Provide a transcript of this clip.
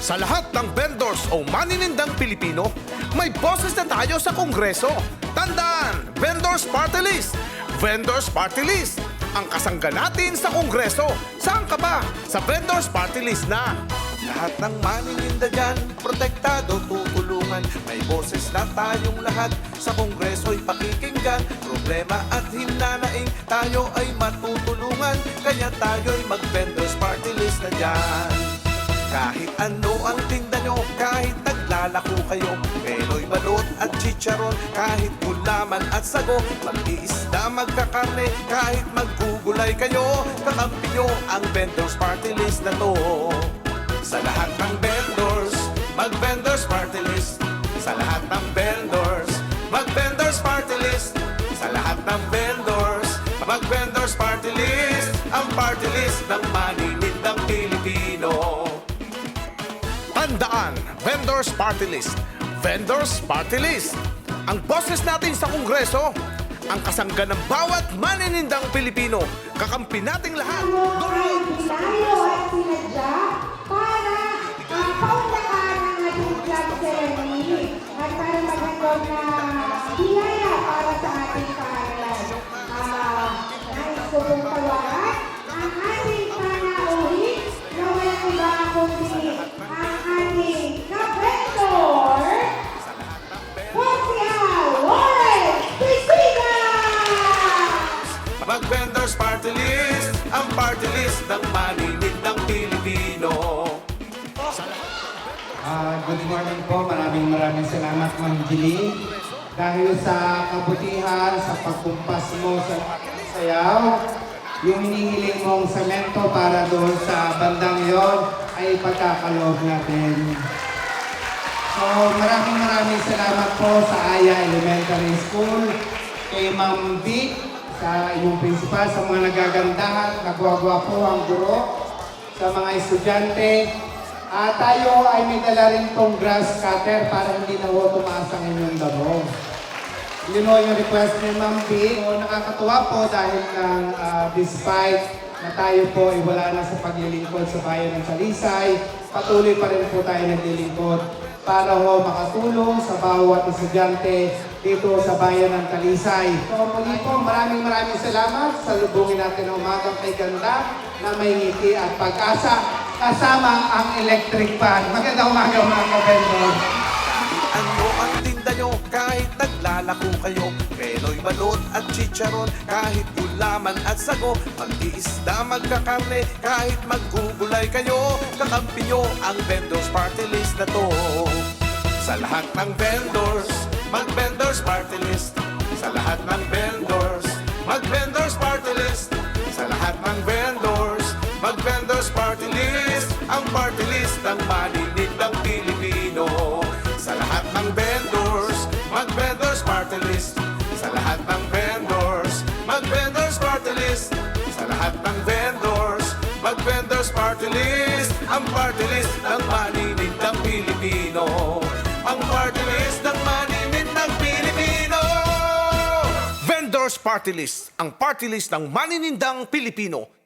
Sa lahat ng vendors o maninindang Pilipino, may boses na tayo sa Kongreso. Tandaan, Vendors Party List! Vendors Party List! Ang kasangga natin sa Kongreso. Saan ka ba? Sa Vendors Party List na. Lahat ng manininda dyan, protektado, tutulungan. May boses na tayong lahat, sa Kongreso'y pakikinggan. Problema at hinanaing, tayo ay matutulungan. Kaya tayo'y mag-Vendors Party List na dyan. Kahit ano ang tinda nyo, kahit naglalako kayo, peloy, balot at chicharon, kahit gulaman at sago, mag-iisda, magkakarne, kahit maggugulay kayo, kakampi nyo ang Vendors Party List na to. Sa lahat ng vendors, mag-Vendors Party List. Sa lahat ng vendors, mag-Vendors Party List. Sa lahat ng vendors, mag-Vendors Party List. Ang party list ng maninindang Pilipino. Tandaan, Vendors Party List. Vendors Party List. Ang boses natin sa Kongreso, ang kasangga ng bawat maninindang Pilipino. Kakampi nating lahat. Tayo at sinadya para paunlakan ang ating flag ceremony at para maghandog na biyaya para sa ating paaralan. Nais ko pong tawagan ang ating panauhin na walang iba kundi ang ating ka-vendor, Consial Lawrence Piscina! Mag-Vendors Party List, ang party list ng maninindang Pilipino. Good morning po. Maraming salamat, Ma'am Jilly. Dahil sa kabutihan, sa pagkumpas mo sa sayaw, yung hinihiling mong semento para doon sa bandang yon ay pagkakaloob natin. So, maraming salamat po sa Aya Elementary School, kay Ma'am Vic, sa inyong principal, sa mga nagagandahan, nagwagwapo ang guro, sa mga estudyante. Tayo ay may dala rin tong grass cutter para hindi na ho tumaas ang inyong damo. Yun ho yung request ni Ma'am B. So, nakakatuwa po dahil despite na tayo po ay wala na sa paglilingkod sa bayan ng Talisay, patuloy pa rin po tayo naglilingkod para ho makatulong sa bawat estudyante dito sa bayan ng Talisay. So muli po, maraming salamat sa lubungin natin ng umagang kay ganda na may ngiti at pag-asa kasama ang electric fan. Magandang umaga mga ka-vendor. Ano ang tinda nyo, kahit naglalako kayo, peloy, balot at chicharon, kahit gulaman at sago, mag-iisda, magkakarne, kahit maggugulay kayo, kakampi nyo ang Vendors Party List na to. Sa lahat ng vendors, mag-Vendors Party List. Sa lahat ng vendors, mag-Vendors Party List. Sa lahat ng vendors, mag-Vendors Party List. Ang party list ng maninindang Pilipino. Sa lahat ng vendors, mag-Vendors Party List. Sa lahat ng vendors, mag-Vendors Party List. Sa lahat ng vendors, mag-Vendors Party List. Ang party list ng maninindang Pilipino. Ang party list ng maninindang Pilipino. Vendors Party List, ang party list ng maninindang Pilipino.